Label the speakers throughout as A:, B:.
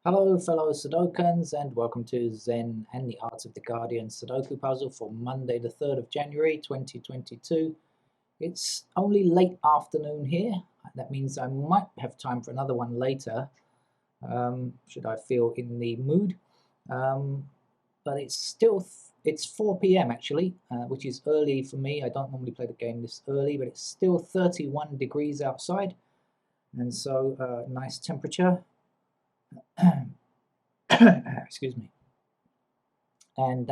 A: Hello, fellow Sudokans, and welcome to Zen and the Arts of the Guardian Sudoku puzzle for Monday, the 3rd of January 2022. It's only late afternoon here. That means I might have time for another one later, should I feel in the mood. But it's 4 p.m. actually, which is early for me. I don't normally play the game this early, but it's still 31 degrees outside, and so nice temperature. Excuse me. And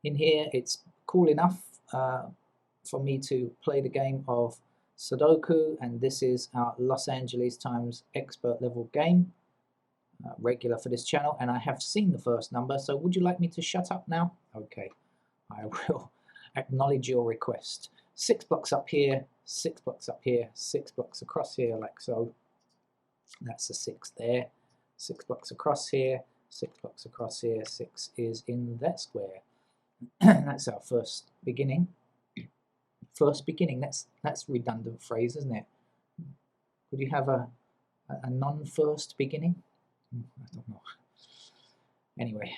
A: in here it's cool enough for me to play the game of Sudoku, and this is our Los Angeles Times expert level game, regular for this channel, and I have seen the first number, so would you like me to shut up now? Okay, I will acknowledge your request. 6 blocks up here, 6 blocks up here, 6 blocks across here, like so. That's a 6 there. 6 blocks across here, 6 blocks across here, 6 is in that square. That's our first beginning. First beginning, that's redundant phrase, isn't it? Could you have a non-first beginning? I don't know. Anyway.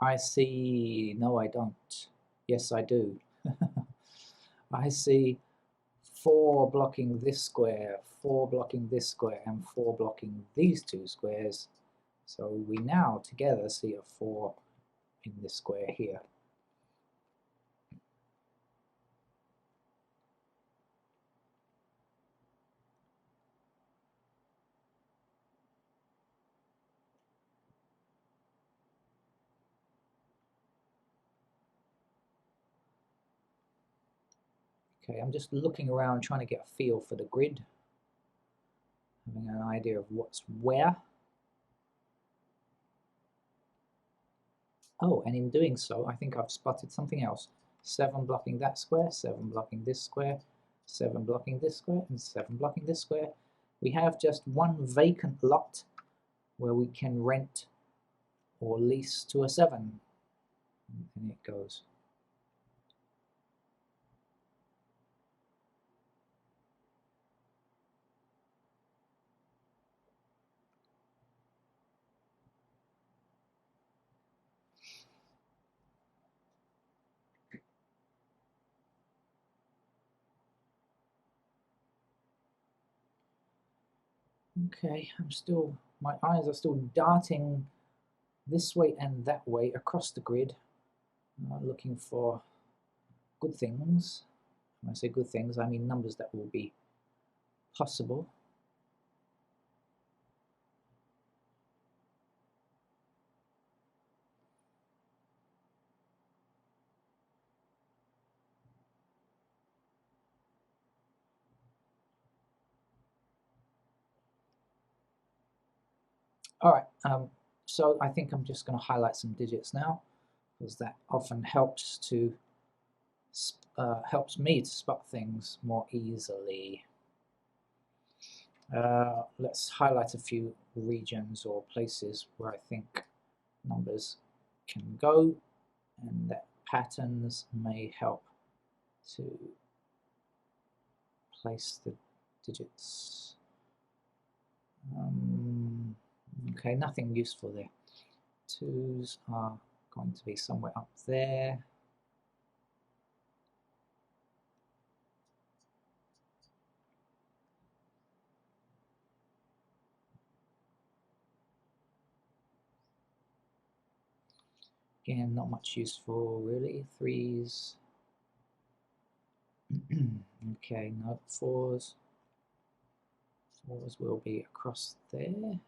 A: I see, no I don't. Yes I do. I see 4 blocking this square, 4 blocking this square, and 4 blocking these two squares. So we now together see a 4 in this square here. Okay, I'm just looking around trying to get a feel for the grid, having an idea of what's where. Oh, and in doing so, I think I've spotted something else. 7 blocking that square, 7 blocking this square, 7 blocking this square, and 7 blocking this square. We have just one vacant lot where we can rent or lease to a 7. And it goes. Okay, my eyes are still darting this way and that way across the grid, looking for good things. When I say good things, I mean numbers that will be possible. All right, so I think I'm just going to highlight some digits now, because that often helps me to spot things more easily. Let's highlight a few regions or places where I think numbers can go, and that patterns may help to place the digits. Okay, nothing useful there. 2s are going to be somewhere up there. Again, not much useful really. 3s. Okay, no, 4s. 4s will be across there.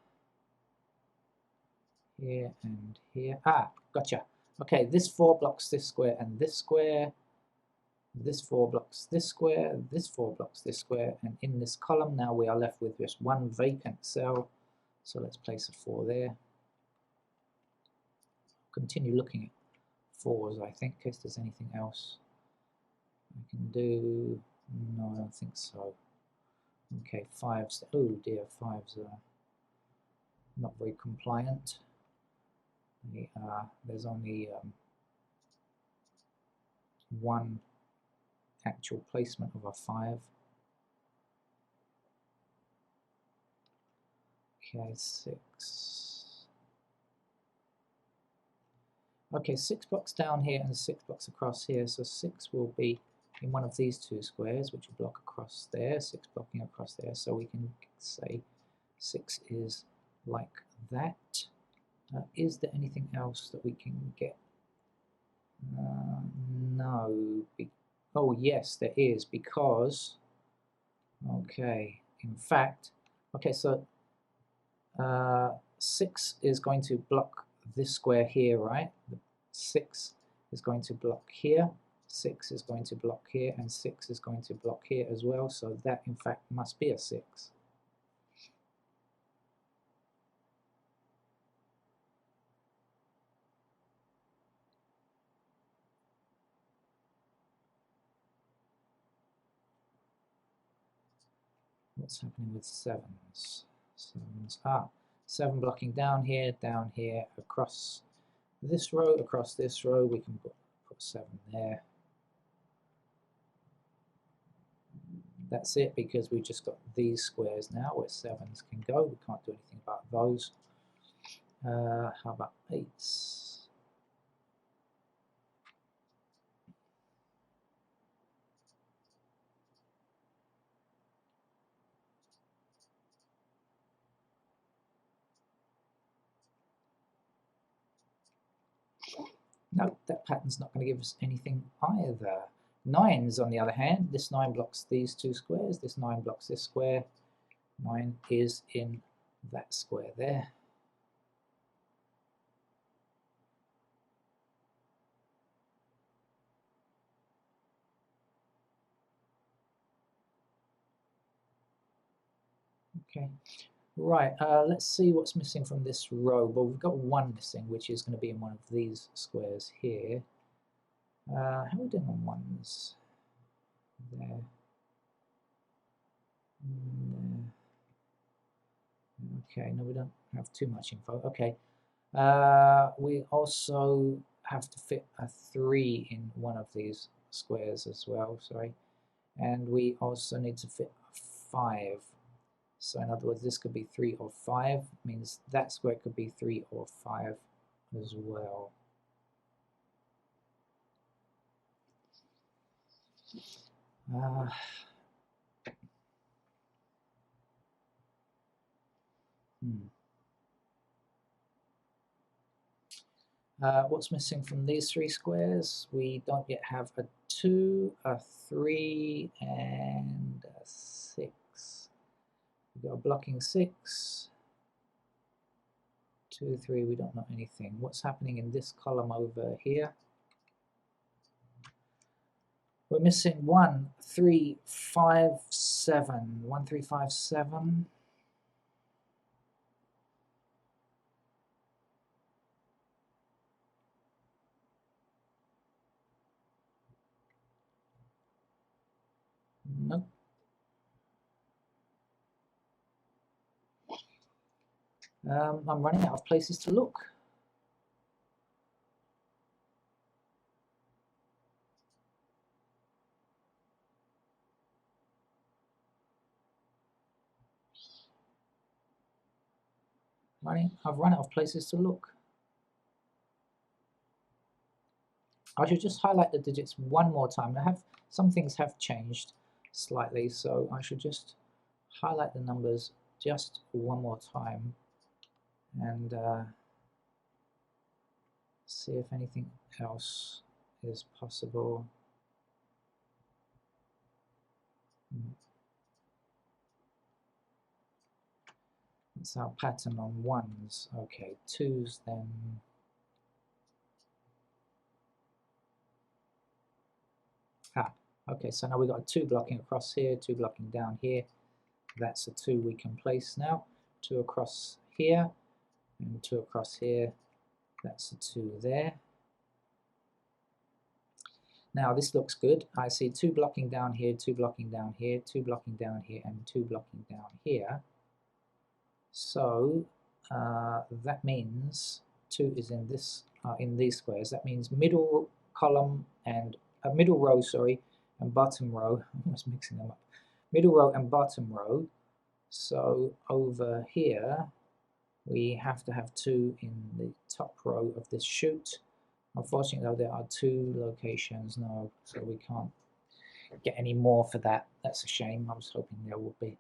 A: Here and here. Ah, gotcha. Okay, this 4 blocks this square and this square. This 4 blocks this square, this 4 blocks this square, and in this column now we are left with just one vacant cell. So let's place a 4 there. Continue looking at 4s, I think, in case there's anything else I can do. No, I don't think so. Okay, 5s. Oh dear, 5s are not very compliant. There's only one actual placement of a 5. Okay, 6. Okay, 6 blocks down here and 6 blocks across here, so 6 will be in one of these two squares, which will block across there, 6 blocking across there, so we can say 6 is like that. Is there anything else that we can get? No. Oh yes, there is, because, okay, in fact, okay, so 6 is going to block this square here, right? 6 is going to block here, 6 is going to block here, and 6 is going to block here as well, so that in fact must be a 6. What's happening with 7s? 7s. 7 blocking down here, across this row, we can put 7 there. That's it, because we've just got these squares now where 7s can go. We can't do anything about those. How about 8s? No, that pattern's not going to give us anything either. 9s, on the other hand, this 9 blocks these two squares, this 9 blocks this square. 9 is in that square there. Okay, right, let's see what's missing from this row. Well, we've got 1 missing, which is going to be in one of these squares here. How are we doing on 1s? There. There. Okay, no, we don't have too much info. Okay, we also have to fit a 3 in one of these squares as well, sorry. And we also need to fit a 5. So in other words, this could be 3 or 5, means that square could be 3 or 5 as well. What's missing from these 3 squares? We don't yet have a 2, a 3, and a 6. We've got a blocking 6. 2, 3, we don't know anything. What's happening in this column over here? We're missing 1, 3, 5, 7. 1, 3, 5, 7. Nope. I'm running out of places to look. I've run out of places to look. I should just highlight the digits one more time. Some things have changed slightly, so I should just highlight the numbers just one more time and see if anything else is possible. That's our pattern on 1s. Okay, 2s then. Okay, so now we've got a 2 blocking across here, 2 blocking down here. That's a 2 we can place now. 2 across here, and 2 across here. That's a 2 there. Now this looks good. I see 2 blocking down here, 2 blocking down here, 2 blocking down here, and 2 blocking down here. So that means 2 is in this in these squares. That means middle column and middle row, sorry, and bottom row. I'm almost mixing them up. Middle row and bottom row. So over here we have to have 2 in the top row of this chute. Unfortunately, though, there are 2 locations now, so we can't get any more for that. That's a shame. I was hoping there would be.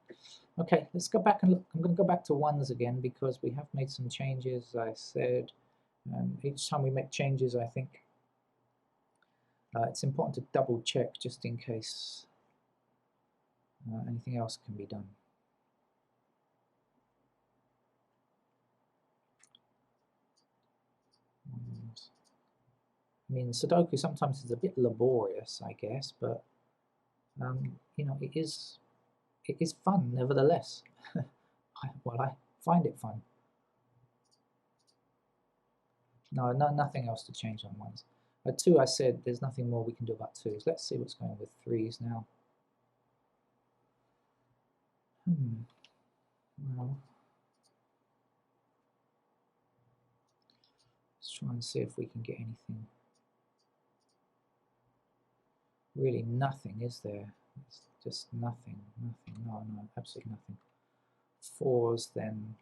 A: Okay, let's go back and look. I'm going to go back to ones again because we have made some changes, as I said. And each time we make changes, I think it's important to double check just in case anything else can be done. I mean, Sudoku sometimes is a bit laborious, I guess, but you know, it is fun nevertheless. Well, I find it fun. No, nothing else to change on ones. 2, I said there's nothing more we can do about 2s. Let's see what's going on with 3s now. Well, let's try and see if we can get anything. Really nothing, is there? It's just nothing. No, absolutely nothing. 4s then.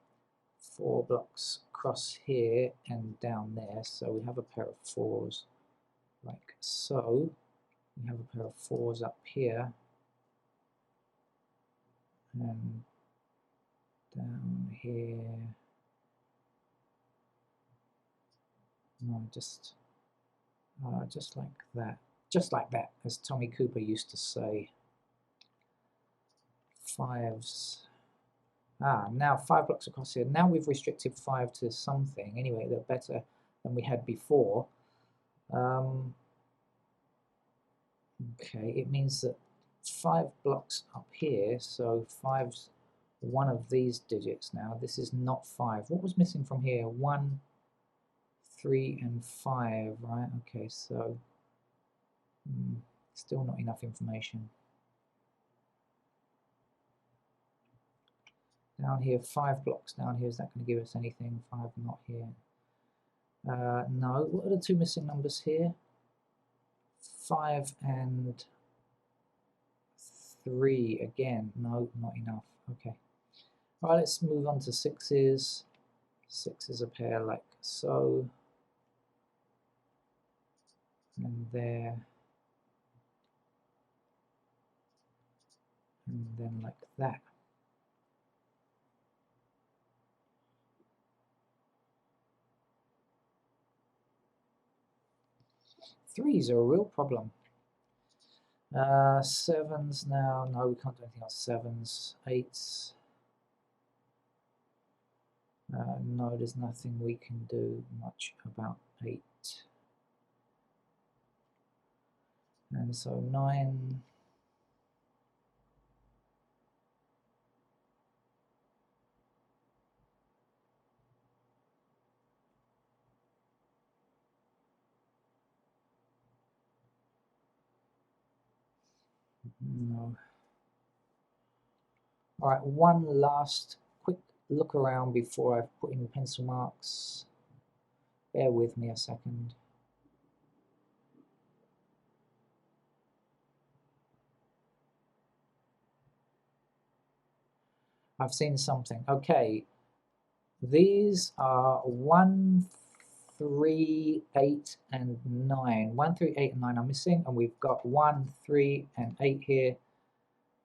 A: 4 blocks across here and down there, so we have a pair of 4s like so. We have a pair of 4s up here and down here. No, just like that. Just like that, as Tommy Cooper used to say. 5s. Now 5 blocks across here. Now we've restricted 5 to something. Anyway, they're better than we had before. Okay, it means that 5 blocks up here, so 5's one of these digits now. This is not 5. What was missing from here? 1, 3, and 5, right? Okay, so still not enough information. Down here, 5 blocks down here. Is that going to give us anything? 5 not here. No. What are the 2 missing numbers here? 5 and 3 again. No, not enough. Okay. All right, let's move on to 6s. 6 is a pair like so. And there. And then like that. Threes are a real problem. 7s now. No, we can't do anything else. 7s. 8s. No, there's nothing we can do much about 8. And so 9. No. All right, one last quick look around before I put in pencil marks. Bear with me a second. I've seen something. Okay, these are 1, 3, 8, and 9. 1, 3, 8, and 9 are missing, and we've got 1, 3, and 8 here.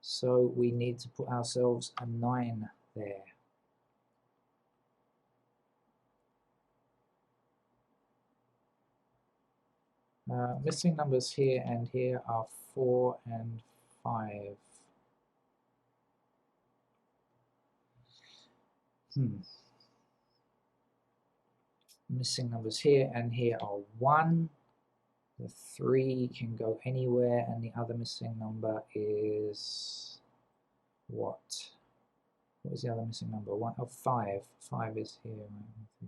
A: So we need to put ourselves a 9 there. Missing numbers here and here are 4 and 5. Missing numbers here and here are 1. The 3 can go anywhere, and the other missing number is what? What is the other missing number? 1, oh, 5. 5 is here. 1, 2,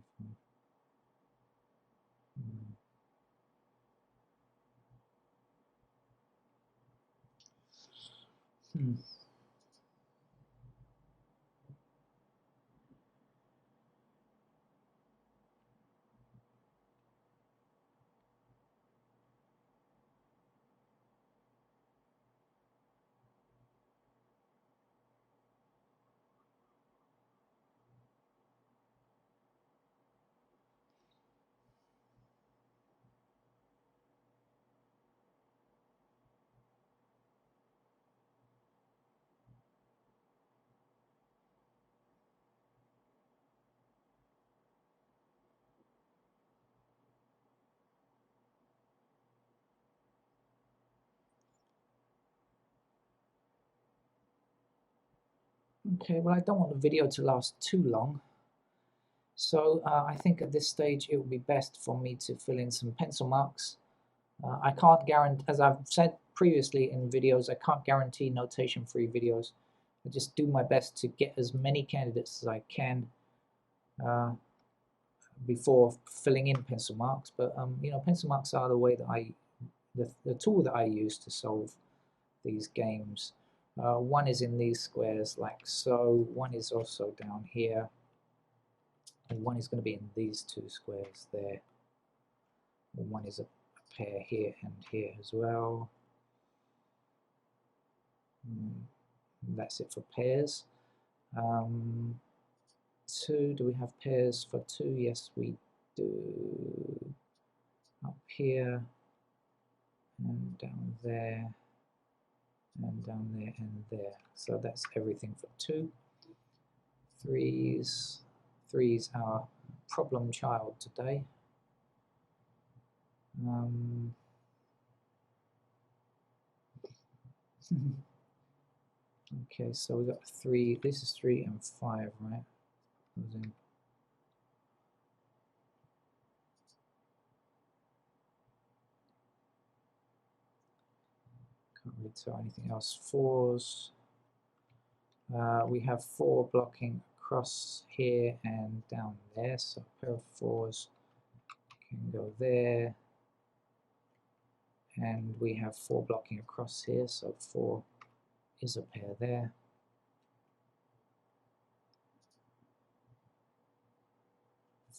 A: 3, 4. Okay, well, I don't want the video to last too long, so I think at this stage it would be best for me to fill in some pencil marks. I can't guarantee, as I've said previously in videos, I can't guarantee notation-free videos. I just do my best to get as many candidates as I can before filling in pencil marks. But you know, pencil marks are the way that the tool that I use to solve these games. One is in these squares like so, one is also down here, and one is going to be in these two squares there, and one is a pair here and here as well. That's it for pairs. 2, do we have pairs for 2? Yes, we do. Up here, and down there, and down there, and there. So that's everything for 2. 3's our problem child today. Okay, so we got 3. This is 3 and 5, right? Can't really tell anything else. 4's. We have 4 blocking across here and down there, so a pair of 4's can go there. And we have 4 blocking across here, so 4 is a pair there.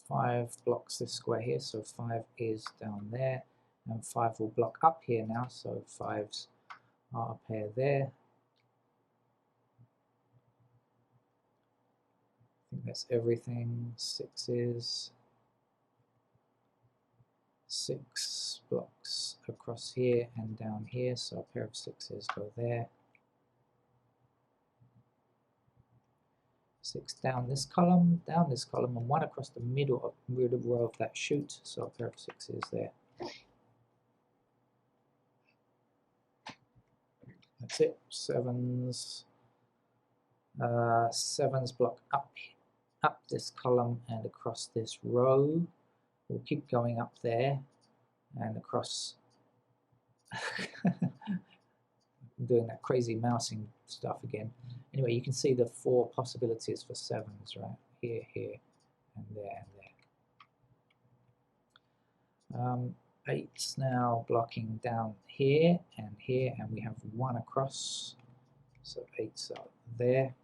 A: 5 blocks this square here, so 5 is down there, and 5 will block up here now, so 5's are a pair there. I think that's everything. 6's. 6 blocks across here and down here, so a pair of 6's go there. 6 down this column, and 1 across the middle row of that chute, so a pair of 6's there. That's it. 7's. 7's block up this column and across this row. We'll keep going up there and across. Doing that crazy mousing stuff again. Anyway, you can see the 4 possibilities for 7's, right? Here, here, and there, and there. 8's now blocking down here, and we have 1 across, so 8's are there.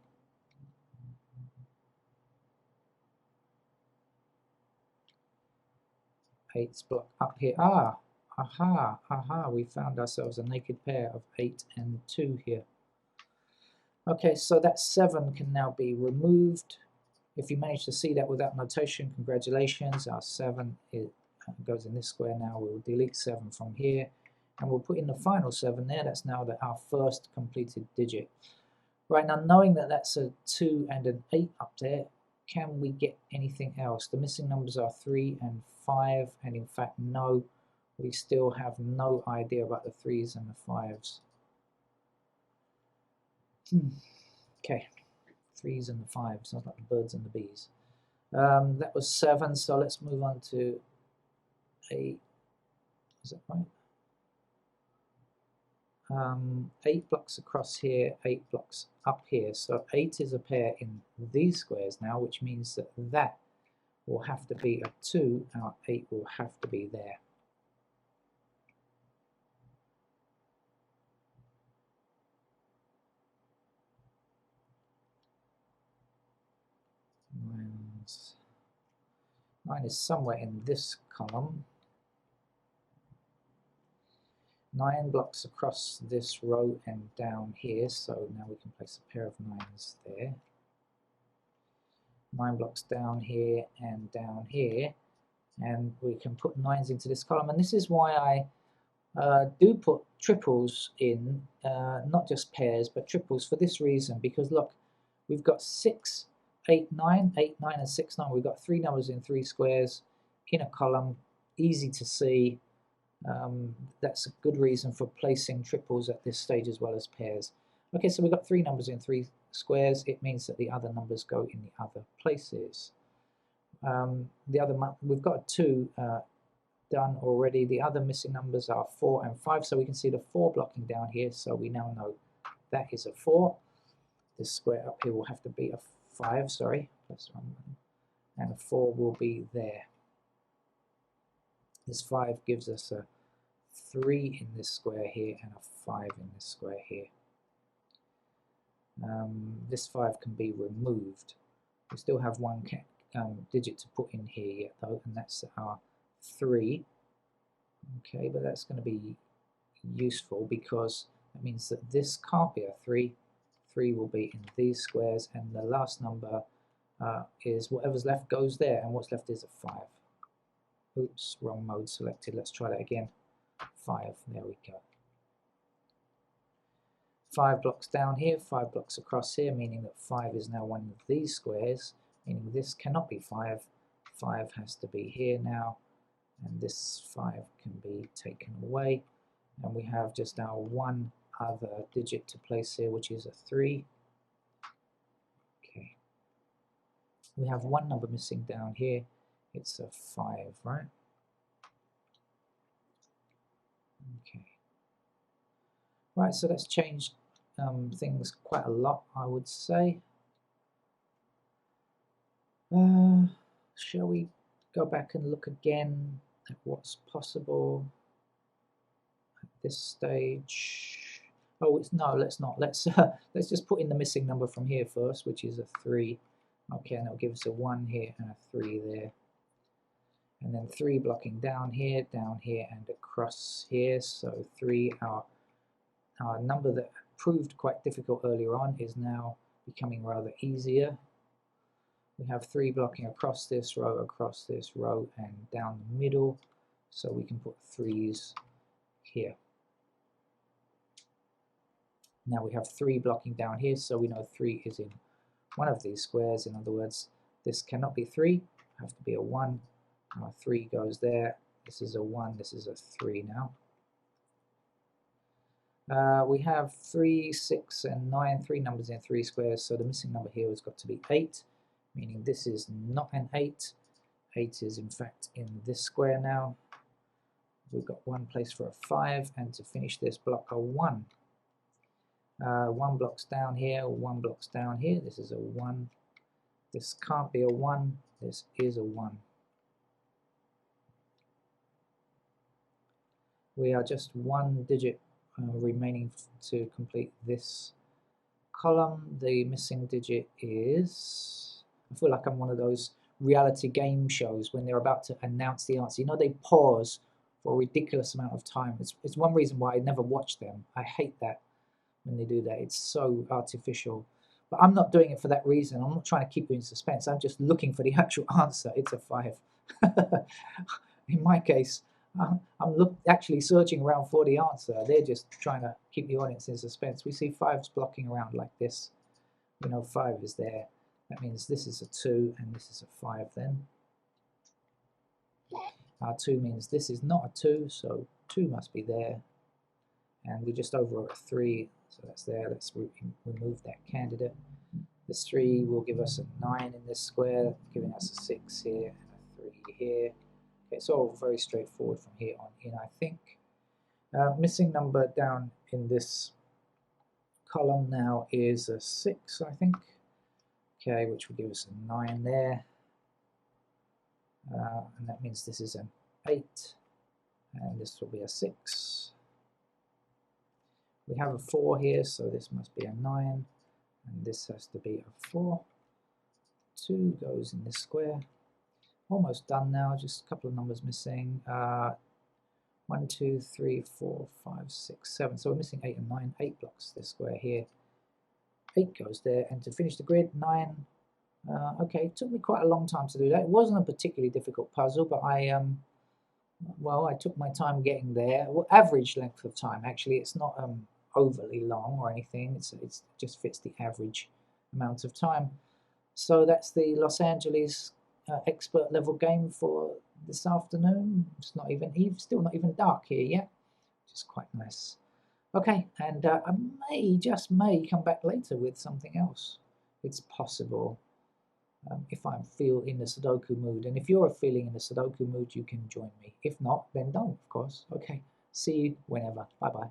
A: 8's block up here. Aha, we found ourselves a naked pair of 8 and 2 here. Okay, so that 7 can now be removed. If you manage to see that without notation, congratulations. Our 7 goes in this square now. We'll delete 7 from here, and we'll put in the final 7 there. That's now our first completed digit. Right, now knowing that that's a 2 and an 8 up there, can we get anything else? The missing numbers are 3 and 5, and in fact, no, we still have no idea about the 3's and the 5's. Okay, 3's and the 5's, sounds like the birds and the bees. That was 7, so let's move on to 8. Is that right? 8 blocks across here, 8 blocks up here. So 8 is a pair in these squares now, which means that that will have to be a 2. Our 8 will have to be there. Nine is somewhere in this column. 9 blocks across this row and down here, so now we can place a pair of 9's there. 9 blocks down here and down here, and we can put 9's into this column. And this is why I do put triples in, not just pairs, but triples for this reason, because look, we've got 6, 8, 9, 8, 9, and 6, 9. We've got 3 numbers in 3 squares in a column, easy to see. That's a good reason for placing triples at this stage as well as pairs. Okay, so we've got 3 numbers in 3 squares, it means that the other numbers go in the other places. We've got 2 done already. The other missing numbers are 4 and 5, so we can see the 4 blocking down here, so we now know that is a 4. This square up here will have to be a 5, sorry, plus 1, and a 4 will be there. This 5 gives us a 3 in this square here and a 5 in this square here. This 5 can be removed. We still have 1 digit to put in here yet though, and that's our 3. Okay, but that's going to be useful because that means that this can't be a 3. 3 will be in these squares, and the last number is whatever's left goes there, and what's left is a 5. Oops, wrong mode selected. Let's try that again. 5, there we go. 5 blocks down here, 5 blocks across here, meaning that 5 is now one of these squares, meaning this cannot be 5. 5 has to be here now, and this 5 can be taken away, and we have just our one other digit to place here, which is a 3. Okay. We have one number missing down here. It's a 5, right? Okay. Right, so that's changed things quite a lot, I would say. Shall we go back and look again at what's possible at this stage? Oh, no, let's not. Let's just put in the missing number from here first, which is a 3. Okay, and it'll give us a 1 here and a 3 there. And then 3 blocking down here, and across here. So 3, our number that proved quite difficult earlier on is now becoming rather easier. We have 3 blocking across this row, and down the middle. So we can put 3s here. Now we have 3 blocking down here, so we know 3 is in one of these squares. In other words, this cannot be 3, have to be a 1. Our 3 goes there. This is a 1, this is a 3 now. We have 3, 6, and 9, 3 numbers in 3 squares, so the missing number here has got to be 8, meaning this is not an 8. 8 is in fact in this square now. We've got one place for a 5, and to finish this block a 1. 1 blocks down here, 1 blocks down here. This is a 1. This can't be a 1. This is a 1. We are just 1 digit remaining to complete this column. The missing digit is, I feel like I'm one of those reality game shows when they're about to announce the answer. You know, they pause for a ridiculous amount of time. It's one reason why I never watch them. I hate that when they do that. It's so artificial. But I'm not doing it for that reason. I'm not trying to keep you in suspense. I'm just looking for the actual answer. It's a 5. In my case, I'm actually searching around for the answer. They're just trying to keep the audience in suspense. We see 5s blocking around like this. We know 5 is there. That means this is a 2 and this is a 5 then. Our 2 means this is not a 2, so 2 must be there. And we just overwrote a 3, so that's there. Let's remove that candidate. This 3 will give us a 9 in this square, giving us a 6 here and a 3 here. Okay, it's all very straightforward from here on in, I think. Missing number down in this column now is a 6, I think. Okay, which will give us a 9 there. And that means this is an 8, and this will be a 6. We have a 4 here, so this must be a 9, and this has to be a 4. 2 goes in this square. Almost done now, just a couple of numbers missing. 1, 2, 3, 4, 5, 6, 7. So we're missing 8 and 9. 8 blocks this square here. 8 goes there, and to finish the grid, 9. Okay, it took me quite a long time to do that. It wasn't a particularly difficult puzzle, but I took my time getting there. Well, average length of time, actually. It's not overly long or anything. It just fits the average amount of time. So that's the Los Angeles expert level game for this afternoon. It's still not even dark here yet, which is quite nice. Okay, and I may, just may, come back later with something else. It's possible. If I feel in the Sudoku mood. And if you're feeling in the Sudoku mood, you can join me. If not, then don't, of course. Okay, see you whenever. Bye bye.